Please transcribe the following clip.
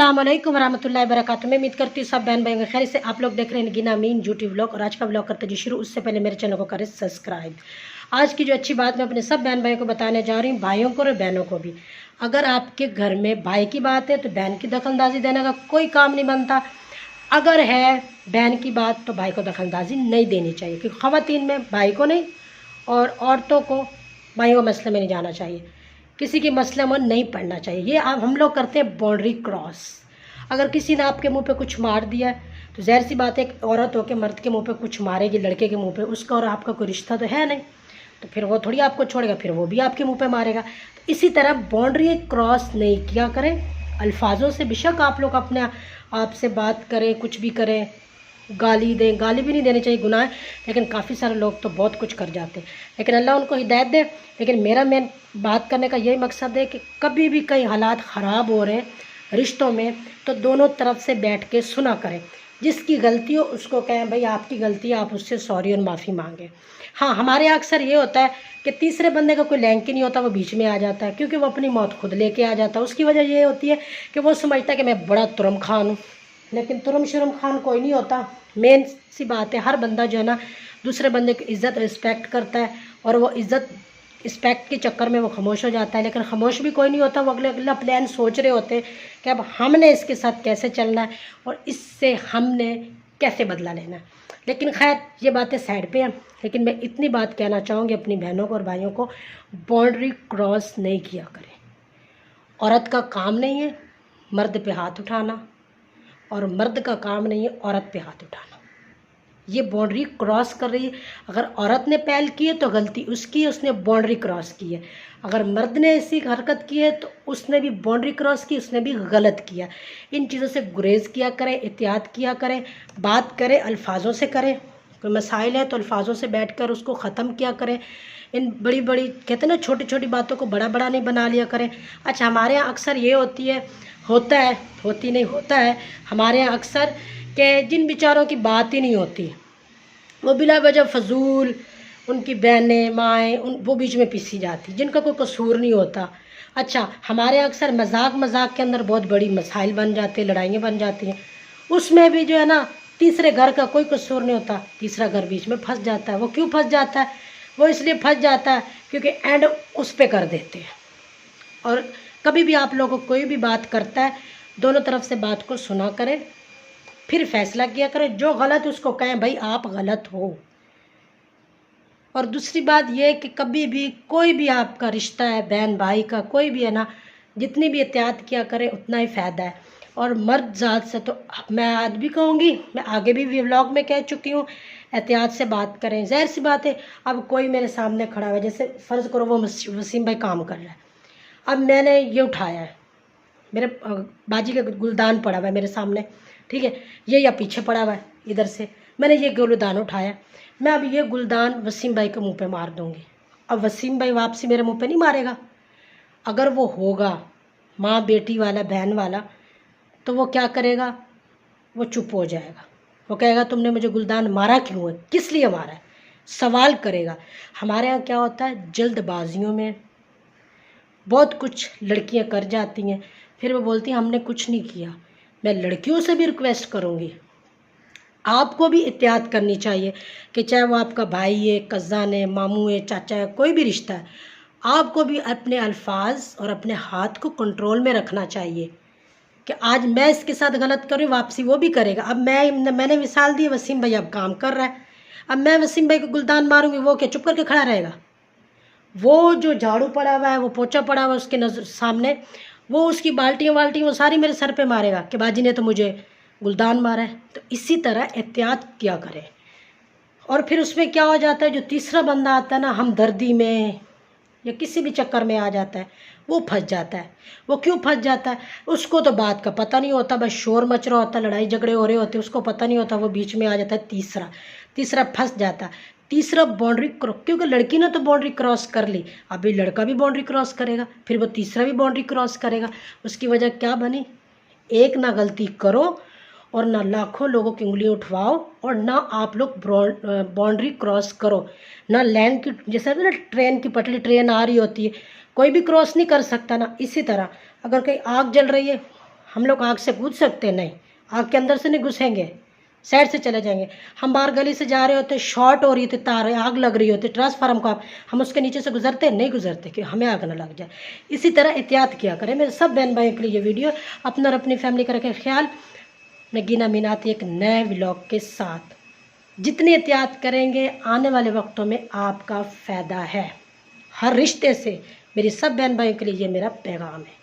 अस्सलाम वालेकुम वरहमतुल्लाहि वबरकातुहू। मैं उम्मीद करती हूँ सब बहन भाई खैर से आप लोग देख रहे हैं गिना मीन यूट्यूब व्लॉग। और आज का व्लॉग करते जी शुरू, उससे पहले मेरे चैनल को करें सब्सक्राइब। आज की जो अच्छी बात मैं अपने सब बहन भाइयों को बताने जा रही हूँ, भाइयों को और बहनों को भी। अगर आपके घर में भाई की बात है तो बहन की दखलंदाजी देने का कोई काम नहीं बनता। अगर है बहन की बात तो भाई को दखलंदाजी नहीं देनी चाहिए, क्योंकि ख़वातीन में भाई को नहीं और औरतों को भाइयों के मसले में नहीं जाना चाहिए, किसी के मसले में नहीं पड़ना चाहिए। ये आप हम लोग करते हैं बाउंड्री क्रॉस। अगर किसी ने आपके मुंह पे कुछ मार दिया है तो ज़ाहिर सी बात है, एक औरत होकर मर्द के मुंह पे कुछ मारेगी, लड़के के मुंह पे, उसका और आपका कोई रिश्ता तो है नहीं, तो फिर वो थोड़ी आपको छोड़ेगा, फिर वो भी आपके मुंह पे मारेगा। तो इसी तरह बाउंड्री क्रॉस नहीं किया करें। अल्फाजों से बेशक आप लोग अपने आप से बात करें, कुछ भी करें, गाली दें, गाली भी नहीं देनी चाहिए, गुनाह है, लेकिन काफ़ी सारे लोग तो बहुत कुछ कर जाते हैं, लेकिन अल्लाह उनको हिदायत दे। लेकिन मेरा मेन बात करने का यही मकसद है कि कभी भी कई हालात ख़राब हो रहे हैं रिश्तों में तो दोनों तरफ से बैठ के सुना करें। जिसकी गलती हो उसको कहें भाई आपकी गलती है, आप उससे सॉरी और माफ़ी मांगें। हाँ, हमारे यहाँ अक्सर ये होता है कि तीसरे बंदे का कोई लैंक ही नहीं होता, वो बीच में आ जाता है, क्योंकि वो अपनी मौत खुद लेके आ जाता है। उसकी वजह ये होती है कि वो समझता है कि मैं बड़ा तुरम खान हूँ, लेकिन तुरम शुरम खान कोई नहीं होता। मेन सी बात है, हर बंदा जो है ना दूसरे बंदे की इज़्ज़त रिस्पेक्ट करता है, और वो इज़्ज़त रिस्पेक्ट के चक्कर में वो खामोश हो जाता है। लेकिन खामोश भी कोई नहीं होता, वो अगले अगला प्लान सोच रहे होते हैं कि अब हमने इसके साथ कैसे चलना है और इससे हमने कैसे बदला लेना है। लेकिन खैर ये बातें साइड पे हैं, लेकिन मैं इतनी बात कहना चाहूँगी अपनी बहनों को और भाइयों को, बाउंड्री क्रॉस नहीं किया करें। औरत का काम नहीं है मर्द पे हाथ उठाना, और मर्द का काम नहीं है औरत पे हाथ उठाना। ये बाउंड्री क्रॉस कर रही है। अगर औरत ने पहल की है तो गलती उसकी है, उसने बाउंड्री क्रॉस की है। अगर मर्द ने ऐसी हरकत की है तो उसने भी बाउंड्री क्रॉस की, उसने भी गलत किया। इन चीज़ों से गुरेज किया करें, एहतियात किया करें, बात करें अल्फाजों से करें। कोई मसाइल है तो अल्फाजों से बैठकर उसको ख़त्म किया करें। इन बड़ी बड़ी कहते हैं ना, छोटी छोटी बातों को बड़ा बड़ा नहीं बना लिया करें। अच्छा, हमारे यहाँ अक्सर ये होती है, होता है, होती नहीं होता है हमारे यहाँ अक्सर कि जिन बेचारों की बात ही नहीं होती वो बिला वजह फजूल उनकी बहनें माएँ वो बीच में पिसी जाती, जिनका कोई कसूर नहीं होता। अच्छा, हमारे यहाँ अक्सर मजाक मजाक के अंदर बहुत बड़ी मसाइल बन जाते हैं, लड़ाइयाँ बन जाती हैं। उसमें भी जो है ना तीसरे घर का कोई कसूर नहीं होता, तीसरा घर बीच में फंस जाता है। वो क्यों फंस जाता है? वो इसलिए फंस जाता है क्योंकि एंड उस पर कर देते हैं। और कभी भी आप लोगों को कोई भी बात करता है, दोनों तरफ से बात को सुना करें, फिर फैसला किया करें। जो गलत उसको कहें भाई आप गलत हो। और दूसरी बात यह है कि कभी भी कोई भी आपका रिश्ता है, बहन भाई का कोई भी है ना, जितनी भी एहतियात किया करें उतना ही फ़ायदा है। और मर्द ज़ात से तो मैं आज भी कहूँगी, मैं आगे भी व्लॉग में कह चुकी हूँ, एहतियात से बात करें। ज़ाहिर सी बात है, अब कोई मेरे सामने खड़ा हुआ है, जैसे फ़र्ज़ करो वो वसीम भाई काम कर रहा है, अब मैंने ये उठाया है, मेरे बाजी का गुलदान पड़ा हुआ है मेरे सामने, ठीक है, ये या पीछे पड़ा हुआ है इधर से, मैंने ये गुलदान उठाया, मैं अब ये गुलदान वसीम भाई के मुंह पे मार दूंगी। अब वसीम भाई वापसी मेरे मुंह पे नहीं मारेगा। अगर वो होगा माँ बेटी वाला, बहन वाला, तो वो क्या करेगा? वो चुप हो जाएगा। वो कहेगा तुमने मुझे गुलदान मारा क्यों है, किस लिए मारा है, सवाल करेगा। हमारे यहाँ क्या होता है, जल्दबाजियों में बहुत कुछ लड़कियाँ कर जाती हैं, फिर वो बोलती हैं हमने कुछ नहीं किया। मैं लड़कियों से भी रिक्वेस्ट करूँगी, आपको भी एहतियात करनी चाहिए कि चाहे वो आपका भाई है, कज़न है, मामू है, चाचा है, कोई भी रिश्ता है, आपको भी अपने अल्फाज और अपने हाथ को कंट्रोल में रखना चाहिए कि आज मैं इसके साथ गलत करूँ, वापसी वो भी करेगा। अब मैंने मिसाल दी, वसीम भाई अब काम कर रहा है, अब मैं वसीम भाई को गुलदान मारूंगी, वो क्या चुप करके खड़ा रहेगा? वो जो झाड़ू पड़ा हुआ है, वो पोछा पड़ा हुआ है उसके नजर सामने, वो उसकी बाल्टियाँ वाल्टियाँ वो सारी मेरे सर पे मारेगा कि बाजी ने तो मुझे गुलदान मारा है। तो इसी तरह एहतियात किया करें। और फिर उसमें क्या हो जाता है, जो तीसरा बंदा आता है ना, हमदर्दी में या किसी भी चक्कर में आ जाता है, वो फंस जाता है। वो क्यों फंस जाता है? उसको तो बात का पता नहीं होता, बस शोर मच रहा होता, लड़ाई झगड़े हो रहे होते, उसको पता नहीं होता, वो बीच में आ जाता है तीसरा फंस जाता है। तीसरा बाउंड्री क्रॉस, क्योंकि लड़की ने तो बाउंड्री क्रॉस कर ली, अभी लड़का भी बाउंड्री क्रॉस करेगा, फिर वो तीसरा भी बाउंड्री क्रॉस करेगा। उसकी वजह क्या बनी? एक ना गलती करो और ना लाखों लोगों की उंगली उठवाओ, और ना आप लोग बाउंड्री क्रॉस करो। ना लाइन की, जैसे ना ट्रेन की पटरी, ट्रेन आ रही होती है, कोई भी क्रॉस नहीं कर सकता ना। इसी तरह अगर कहीं आग जल रही है, हम लोग आग से कूद सकते हैं? नहीं, आग के अंदर से नहीं घुसेंगे, साइड से चले जाएंगे। हम बाहर गली से जा रहे होते, शॉर्ट हो रही थी तार, आग लग रही होती ट्रांसफार्मर को, हम उसके नीचे से गुजरते नहीं गुजरते कि हमें आग ना लग जाए। इसी तरह एहतियात किया करें। मेरे सब बहन भाइयों के लिए ये वीडियो, अपना और अपनी फैमिली का रखें ख्याल। मैं गीना मीन आती एक नए व्लॉग के साथ। जितनी एहतियात करेंगे आने वाले वक्तों में आपका फ़ायदा है। हर रिश्ते से मेरी सब बहन भाइयों के लिए ये मेरा पैगाम है।